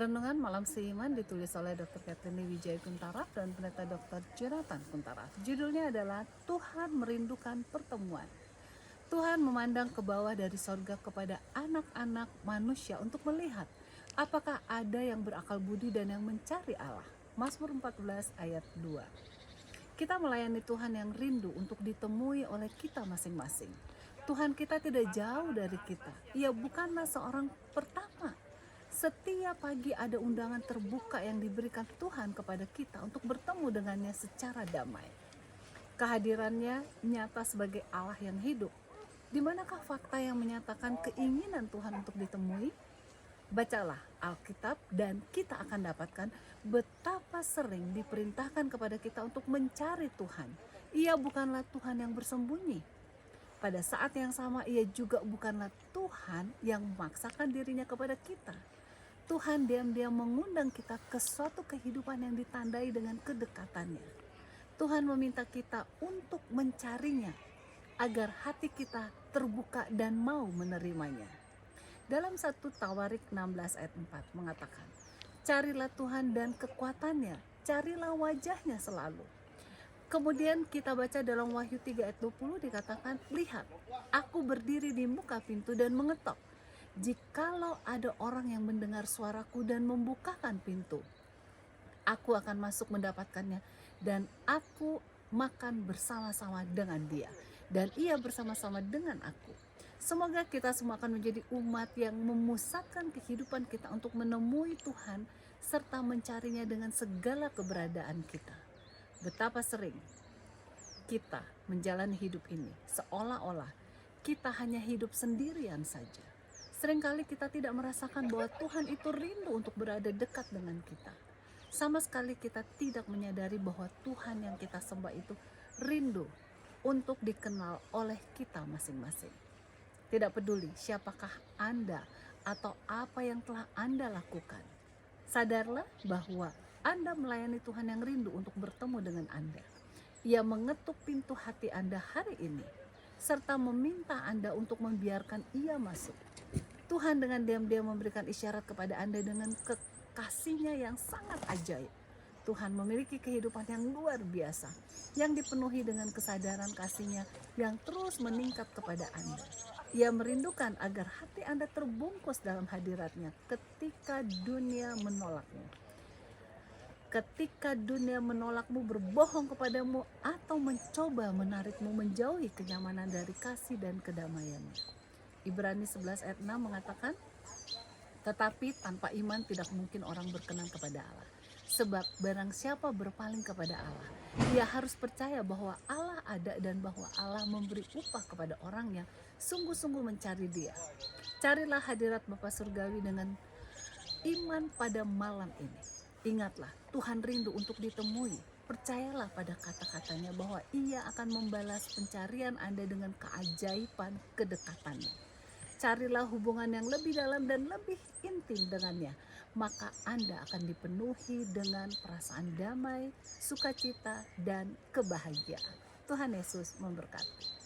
Renungan Malam Seiman ditulis oleh Dr. Kathleen Wijaya Kuntaraf dan Pendeta Dr. Jonathan Kuntaraf. Judulnya adalah Tuhan Merindukan Pertemuan. Tuhan memandang ke bawah dari sorga kepada anak-anak manusia untuk melihat apakah ada yang berakal budi dan yang mencari Allah. Mazmur 14 ayat 2. Kita melayani Tuhan yang rindu untuk ditemui oleh kita masing-masing. Tuhan kita tidak jauh dari kita. Ia bukanlah seorang pertama. Setiap pagi ada undangan terbuka yang diberikan Tuhan kepada kita untuk bertemu dengannya secara damai. Kehadirannya nyata sebagai Allah yang hidup. Di manakah fakta yang menyatakan keinginan Tuhan untuk ditemui? Bacalah Alkitab dan kita akan dapatkan betapa sering diperintahkan kepada kita untuk mencari Tuhan. Ia bukanlah Tuhan yang bersembunyi. Pada saat yang sama ia juga bukanlah Tuhan yang memaksakan dirinya kepada kita. Tuhan diam-diam mengundang kita ke suatu kehidupan yang ditandai dengan kedekatannya. Tuhan meminta kita untuk mencarinya agar hati kita terbuka dan mau menerimanya. Dalam 1 Tawarik 16 ayat 4 mengatakan, carilah Tuhan dan kekuatannya, carilah wajahnya selalu. Kemudian kita baca dalam Wahyu 3 ayat 20 dikatakan, lihat, aku berdiri di muka pintu dan mengetok. Jikalau ada orang yang mendengar suaraku dan membukakan pintu, aku akan masuk mendapatkannya dan aku makan bersama-sama dengan dia dan ia bersama-sama dengan aku. Semoga kita semua akan menjadi umat yang memusatkan kehidupan kita untuk menemui Tuhan serta mencarinya dengan segala keberadaan kita. Betapa sering kita menjalani hidup ini seolah-olah kita hanya hidup sendirian saja. Seringkali kita tidak merasakan bahwa Tuhan itu rindu untuk berada dekat dengan kita. Sama sekali kita tidak menyadari bahwa Tuhan yang kita sembah itu rindu untuk dikenal oleh kita masing-masing. Tidak peduli siapakah Anda atau apa yang telah Anda lakukan. Sadarlah bahwa Anda melayani Tuhan yang rindu untuk bertemu dengan Anda. Ia mengetuk pintu hati Anda hari ini, serta meminta Anda untuk membiarkan Ia masuk. Tuhan dengan diam-diam memberikan isyarat kepada Anda dengan kekasihnya yang sangat ajaib. Tuhan memiliki kehidupan yang luar biasa, yang dipenuhi dengan kesadaran kasihnya yang terus meningkat kepada Anda. Ia merindukan agar hati Anda terbungkus dalam hadiratnya ketika dunia menolakmu. Ketika dunia menolakmu, berbohong kepadamu, atau mencoba menarikmu menjauhi kenyamanan dari kasih dan kedamaiannya. Ibrani 11 ayat 6 mengatakan, tetapi tanpa iman tidak mungkin orang berkenan kepada Allah. Sebab barang siapa berpaling kepada Allah, ia harus percaya bahwa Allah ada dan bahwa Allah memberi upah kepada orang yang sungguh-sungguh mencari Dia. Carilah hadirat Bapa Surgawi dengan iman pada malam ini. Ingatlah, Tuhan rindu untuk ditemui. Percayalah pada kata-katanya bahwa Ia akan membalas pencarian Anda dengan keajaiban kedekatannya. Carilah hubungan yang lebih dalam dan lebih intim dengannya, maka Anda akan dipenuhi dengan perasaan damai, sukacita, dan kebahagiaan. Tuhan Yesus memberkati.